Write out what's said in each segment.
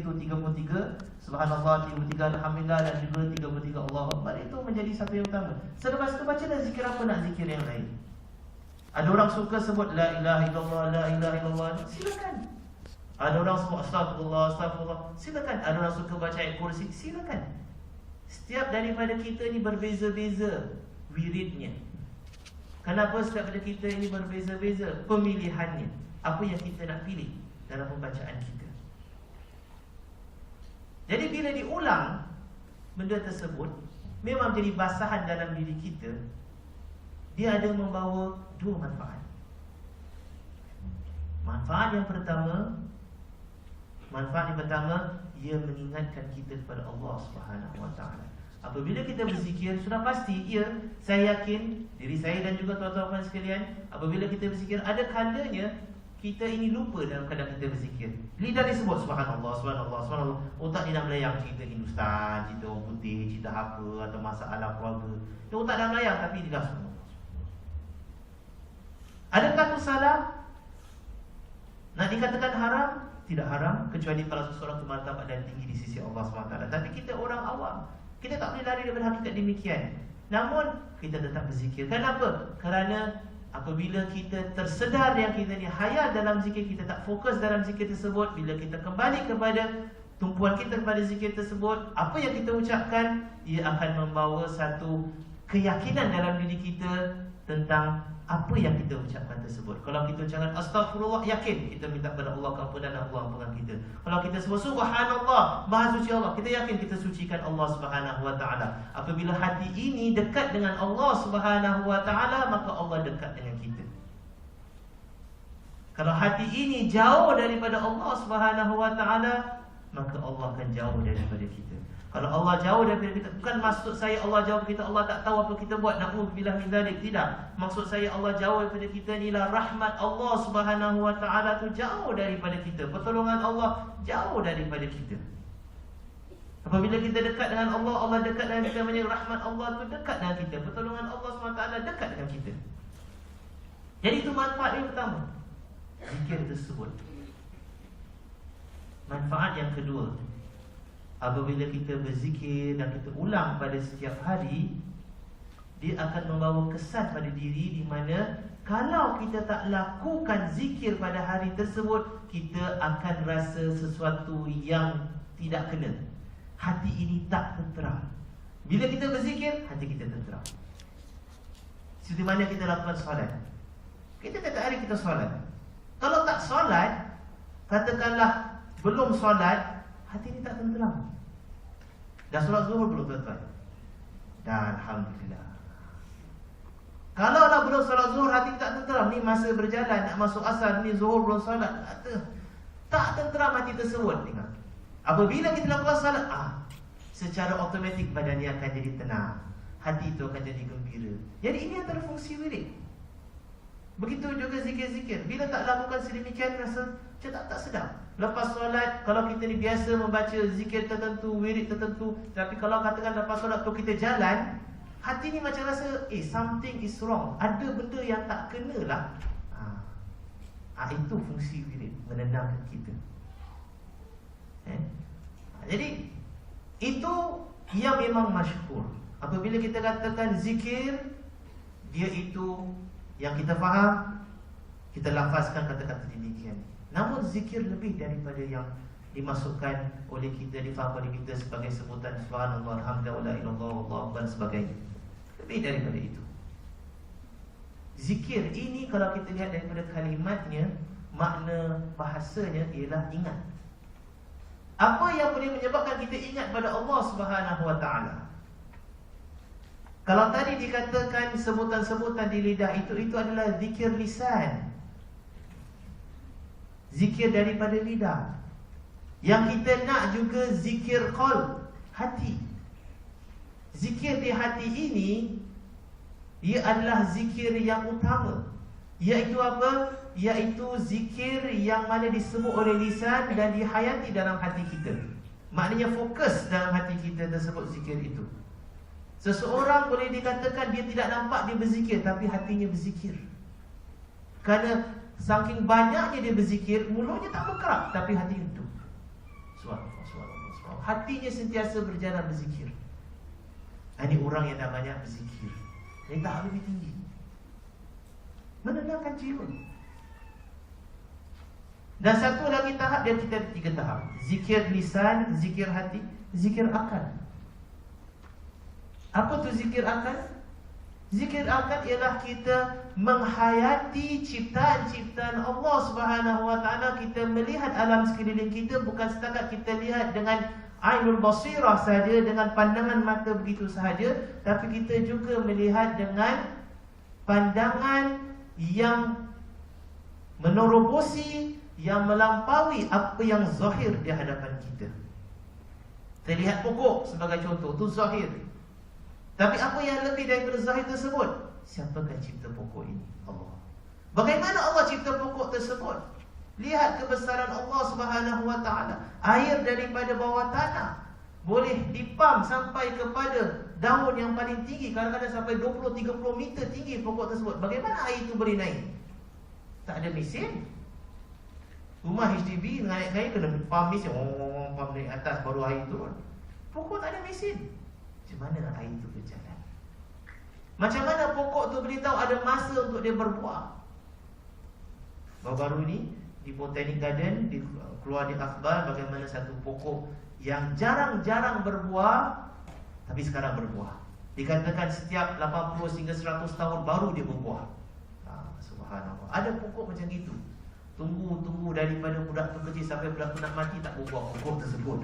itu 33 Subhanallah, 33 Alhamdulillah, dan juga 33 Allahu Akbar. Itu menjadi satu yang utama. Selepas itu bacalah zikir apa nak zikir yang lain. Ada orang suka sebut la ilaha illallah, la ilaha illallah, silakan. Ada orang sebut astagfirullah, astagfirullah, silakan. Ada orang suka baca ayat kursi, silakan. Setiap daripada kita ni berbeza-beza wiridnya. Kenapa setiap daripada kita ini berbeza-beza pemilihannya? Apa yang kita nak pilih dalam pembacaan kita. Jadi bila diulang benda tersebut, memang jadi basahan dalam diri kita. Dia ada membawa dua manfaat. Manfaat yang pertama, ia mengingatkan kita kepada Allah Subhanahu Wa Taala. Apabila kita berzikir, sudah pasti, saya yakin, diri saya dan juga tuan-tuan sekalian, apabila kita berzikir, ada kalanya kita ini lupa dalam keadaan kita berzikir. Lidah disebut subhanallah, subhanallah, subhanallah. Otak ni dah melayang cerita Hindustan, cerita orang putih, cerita apa, atau masalah keluarga. Otak dah melayang, tapi lidah semua. Adakah itu salah? Nak dikatakan haram? Tidak haram, kecuali kalau seseorang itu martabat dan tinggi di sisi Allah SWT. Tapi kita orang awam, kita tak boleh lari daripada hakikat demikian. Namun kita tetap berzikir. Kenapa? Kerana apabila kita tersedar yang kita ni hayal dalam zikir, kita tak fokus dalam zikir tersebut. Bila kita kembali kepada tumpuan kita kepada zikir tersebut, apa yang kita ucapkan, ia akan membawa satu keyakinan dalam diri kita tentang apa yang kita ucapkan tersebut. Kalau kita ucapkan astagfirullah, yakin kita minta kepada Allah keampunan dan Allah ampunkan kita. Kalau kita sebut subhanallah, maha suci Allah, kita yakin kita sucikan Allah Subhanahu Wa Taala. Apabila hati ini dekat dengan Allah Subhanahu Wa Taala, maka Allah dekat dengan kita. Kalau hati ini jauh daripada Allah Subhanahu Wa Taala, maka Allah akan jauh daripada kita. Kalau Allah jauh daripada kita, bukan maksud saya Allah jauh daripada kita, Allah tak tahu apa kita buat, na'udzubillah min dzalik, tidak. Maksud saya Allah jauh daripada kita inilah rahmat Allah Subhanahu Wa Taala tu jauh daripada kita. Pertolongan Allah jauh daripada kita. Apabila kita dekat dengan Allah, Allah dekat dengan kita, maknanya rahmat Allah tu dekat dengan kita. Pertolongan Allah SWT dekat dengan kita. Jadi itu manfaat yang pertama, zikir tersebut. Manfaat yang kedua, apabila kita berzikir dan kita ulang pada setiap hari, dia akan membawa kesan pada diri di mana kalau kita tak lakukan zikir pada hari tersebut, kita akan rasa sesuatu yang tidak kena. Hati ini tak tenteram. Bila kita berzikir, hati kita tenteram. Seperti mana kita lakukan solat. Kita tiap hari kita solat. Kalau tak solat, katakanlah belum solat, hati ini tak tenteram. Dah solat zuhur belum tuan-tuan? Dah, alhamdulillah. Kalau dah belum solat zuhur, hati tak tenteram. Ni masa berjalan, nak masuk asar, ni zuhur belum solat, tak tenteram hati tersebut. Tengok, apabila kita lakukan solat, secara automatik badan dia akan jadi tenang, hati itu akan jadi gembira. Jadi ini antara fungsi wirid. Begitu juga zikir-zikir. Bila tak lakukan sedemikian, rasa macam tak sedap. Lepas solat, kalau kita ni biasa membaca zikir tertentu, wirid tertentu, tapi kalau katakan lepas solat tu kita jalan, hati ni macam rasa something is wrong, ada benda yang tak kena lah. Itu fungsi wirid, menenangkan kita. Jadi itu yang memang masyhur. Apabila kita katakan zikir, dia itu yang kita faham, kita lafazkan kata-kata demikian. Namun zikir lebih daripada yang dimasukkan oleh kita, difaham oleh kita sebagai sebutan subhanallah, alhamdulillah, la ilaha illallah, dan sebagainya. Lebih daripada itu. Zikir ini kalau kita lihat daripada kalimatnya, makna bahasanya ialah ingat. Apa yang boleh menyebabkan kita ingat pada Allah Subhanahu Wa Taala? Kalau tadi dikatakan sebutan-sebutan di lidah itu adalah zikir lisan, zikir daripada lidah. Yang kita nak juga zikir qalb, hati. Zikir di hati ini, ia adalah zikir yang utama. Iaitu apa? Iaitu zikir yang mana disebut oleh lisan dan dihayati dalam hati kita. Maknanya fokus dalam hati kita tersebut zikir itu. Seseorang boleh dikatakan dia tidak nampak dia berzikir, tapi hatinya berzikir. Kerana saking banyaknya dia berzikir, mulutnya tak bergerak, tapi hatinya itu. Subhanallah. hatinya sentiasa berjalan berzikir. Ini orang yang dah banyak berzikir. Ini tahap lebih tinggi, menenangkan jiwa. Dan satu lagi tahap, dia kita 3 tahap. Zikir lisan, zikir hati, zikir akal. Apa tu zikir akal? Zikir akal ialah kita menghayati ciptaan-ciptaan Allah Subhanahu Wa Taala. Kita melihat alam sekeliling kita, bukan setakat kita lihat dengan ainul basirah sahaja, dengan pandangan mata begitu sahaja, tapi kita juga melihat dengan pandangan yang menerobosi, yang melampaui apa yang zahir di hadapan kita. Kita lihat pokok sebagai contoh, itu zahir. Tapi apa yang lebih daripada zahir tersebut? Siapakah cipta pokok ini? Allah. Bagaimana Allah cipta pokok tersebut? Lihat kebesaran Allah Subhanahu Wa Taala. Air daripada bawah tanah boleh dipam sampai kepada daun yang paling tinggi, kadang-kadang sampai 20-30 meter tinggi pokok tersebut. Bagaimana air itu boleh naik? Tak ada mesin. Rumah HDB naik kena pam mesin, pam naik atas baru air turun. Pokok tak ada mesin. Macam mana air itu berjalan? Macam mana pokok tu beritahu ada masa untuk dia berbuah? Baru-baru ni di Botanic Garden keluar di akhbar bagaimana satu pokok yang jarang-jarang berbuah, tapi sekarang berbuah. Dikatakan setiap 80 hingga 100 tahun baru dia berbuah. Subhanallah. Ada pokok macam itu. Tunggu daripada budak tu kecil sampai budak tu nak mati tak berbuah pokok tersebut.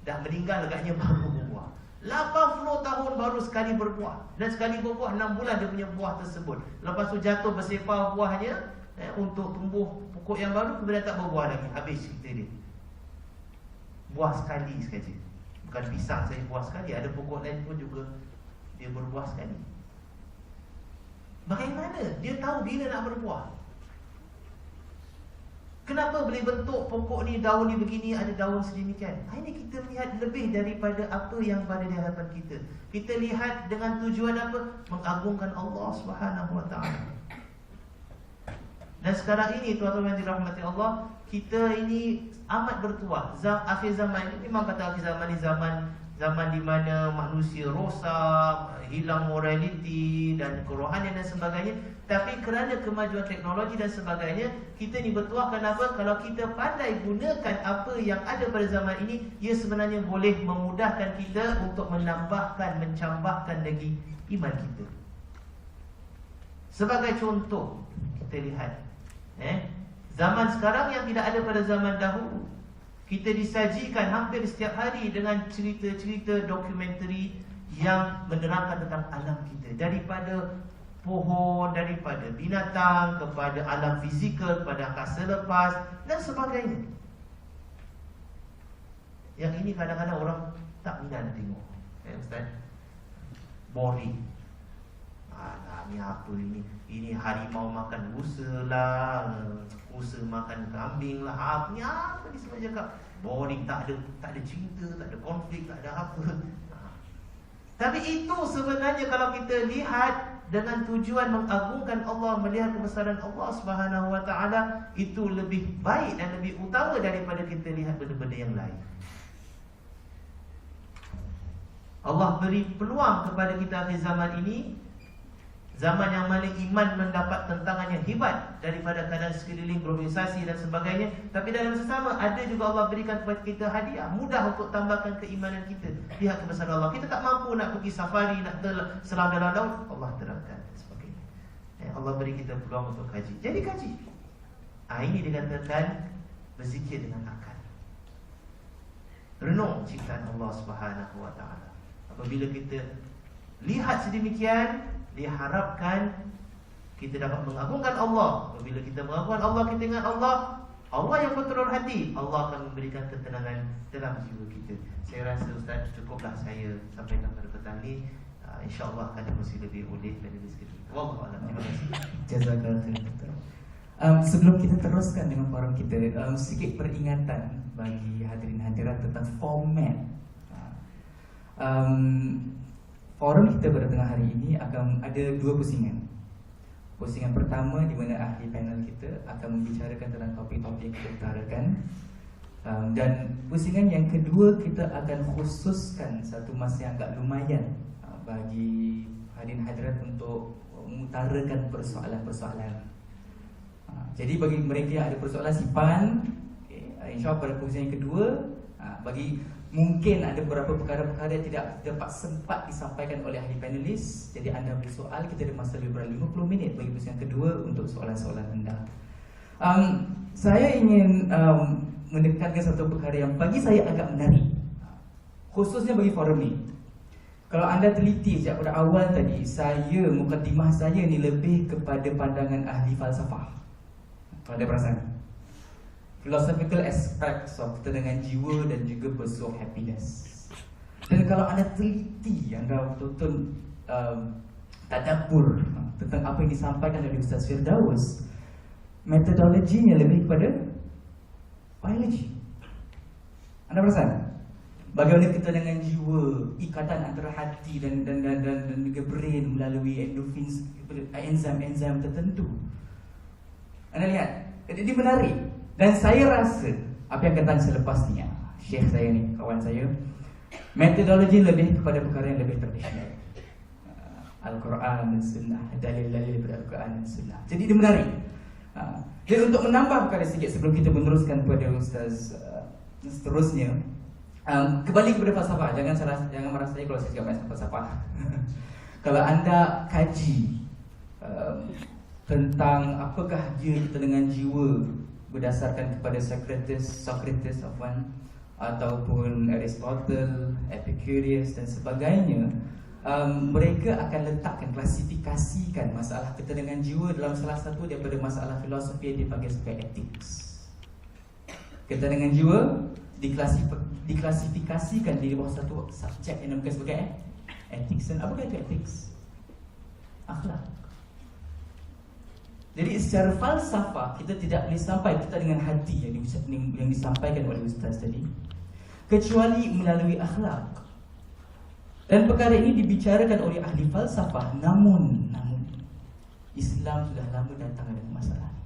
Dah meninggal agaknya baru berbuah. 80 tahun baru sekali berbuah. Dan sekali berbuah 6 bulan dia punya buah tersebut. Lepas tu jatuh bersepah buahnya untuk tumbuh pokok yang baru, kemudian tak berbuah lagi. Habis cerita dia. Buah sekali saja. Bukan pisang saja buah sekali. Ada pokok lain pun juga dia berbuah sekali. Bagaimana dia tahu bila nak berbuah? Kenapa boleh bentuk pokok ni, daun ni begini, ada daun sedemikian? Ini kita lihat lebih daripada apa yang berada di hadapan kita. Kita lihat dengan tujuan apa? Mengagungkan Allah Subhanahu Wa Taala. Dan sekarang ini tuan-tuan yang dirahmati Allah, kita ini amat bertuah. Akhir zaman ini, memang kata akhir zaman ni zaman di mana manusia rosak, hilang moraliti dan kerohanian dan sebagainya. Tapi kerana kemajuan teknologi dan sebagainya, kita ni bertuah. Kenapa? Kalau kita pandai gunakan apa yang ada pada zaman ini, ia sebenarnya boleh memudahkan kita untuk menambahkan, mencambahkan lagi iman kita. Sebagai contoh, kita lihat zaman sekarang yang tidak ada pada zaman dahulu. Kita disajikan hampir setiap hari dengan cerita-cerita dokumentari yang menerangkan tentang alam kita. Daripada pohon, daripada binatang, kepada alam fizikal, kepada angkasa lepas dan sebagainya. Yang ini kadang-kadang orang tak minat tengok. Ustaz, boring. Alah, ni apa ini? Ini harimau makan rusa lah, rusa makan kambing lah. Apa ni semua cakap? Boring, tak ada cinta, tak ada konflik, tak ada apa. Tapi itu sebenarnya kalau kita lihat dengan tujuan mengagungkan Allah, melihat kebesaran Allah Subhanahu Wa Taala, itu lebih baik dan lebih utama daripada kita lihat benda-benda yang lain. Allah beri peluang kepada kita akhir zaman ini, zaman yang mana iman mendapat tentangan yang hebat daripada keadaan sekeliling, globalisasi dan sebagainya. Tapi dalam sesama ada juga Allah berikan kepada kita hadiah, mudah untuk tambahkan keimanan kita. Lihat kebesaran Allah. Kita tak mampu nak pergi safari, nak selam dalam laut, Allah terangkan dan sebagainya. Allah beri kita peluang untuk kaji. Jadi kaji. Ini dikatakan berzikir dengan akal. Renung ciptaan Allah Subhanahu Wa Taala. Apabila kita lihat sedemikian, diharapkan kita dapat mengagungkan Allah. Apabila kita mengagungkan Allah, kita ingat Allah yang kontrol hati, Allah akan memberikan ketenangan dalam jiwa kita. Saya rasa Ustaz cukuplah saya sampaikan pada petang ni. InsyaAllah akan dikongsi lebih oleh dan lebih sikit. Wallahualam. Terima kasih. Jazakallah. Sebelum kita teruskan dengan forum kita, sedikit peringatan bagi hadirin hadirat tentang format. Forum kita pada tengah hari ini akan ada 2 pusingan. Pusingan pertama di mana ahli panel kita akan membicarakan tentang topik-topik yang kita utarakan. Dan pusingan yang kedua, kita akan khususkan satu masa yang agak lumayan bagi hadirin hadirat untuk mengutarakan persoalan-persoalan. Jadi bagi mereka yang ada persoalan simpan, InsyaAllah pada pusingan yang kedua, bagi mungkin ada beberapa perkara-perkara yang tidak dapat sempat disampaikan oleh ahli panelis, jadi anda beri soal, kita ada masa lebih kurang 50 minit bagi pusingan kedua untuk soalan-soalan anda. Saya ingin menekankan satu perkara yang bagi saya agak menarik, khususnya bagi forum ni. Kalau anda teliti sejak pada awal tadi, mukadimah saya ni lebih kepada pandangan ahli falsafah. Kalau ada perasan, philosophical aspects of ketenangan jiwa dan juga pursuit of happiness. Dan kalau anda teliti, anda betul-betul tadabbur tentang apa yang disampaikan oleh Ustaz Firdaus, metodologinya lebih kepada biologi. Anda perasan? Bagaimana ketenangan jiwa, ikatan antara hati dan juga brain melalui endorfin, enzim-enzim tertentu. Anda lihat, jadi menarik. Dan saya rasa apa yang katakan selepas ni, Syekh saya ni, kawan saya, metodologi lebih kepada perkara yang lebih tradisional, Al-Quran dan Sunnah, dalil-dalil daripada Al-Quran dan Sunnah. Jadi dia menarik. Jadi untuk menambah perkara sikit sebelum kita meneruskan pada Ustaz seterusnya, kembali kepada falsafah. Jangan marah saya kalau saya cakap pasal falsafah. Kalau anda kaji tentang apakah dia ketenangan jiwa berdasarkan kepada Socrates ataupun Aristotle, Epicurus dan sebagainya, mereka akan letakkan, klasifikasikan masalah ketenangan jiwa dalam salah satu daripada masalah filosofi yang dipanggil sebagai ethics. Ketenangan jiwa diklasifikasikan di bawah satu subjek yang dinamakan sebagai ethics. Dan apakah itu ethics? Akhlak. Jadi secara falsafah kita tidak boleh sampai kita dengan hati yang disampaikan oleh Ustaz tadi, kecuali melalui akhlak. Dan perkara ini dibicarakan oleh ahli falsafah. Namun Islam sudah lama datang dengan masalah ini.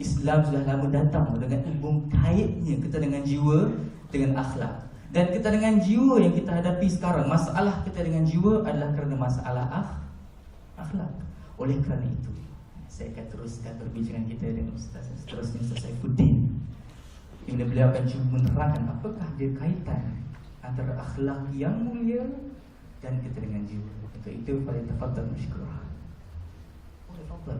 Islam sudah lama datang dengan hubung kaitnya ketenangan jiwa dengan akhlak. Dan ketenangan jiwa yang kita hadapi sekarang, masalah ketenangan jiwa adalah kerana masalah akhlak. Oleh kerana itu, saya akan teruskan perbincangan kita dengan Ustaz seterusnya, Ustaz Saifuddin. Bila beliau akan cuba menerangkan apakah dia kaitan antara akhlak yang mulia dan ketenangan jiwa. Untuk itu, pada tafadhal masykurah. Tafadhal.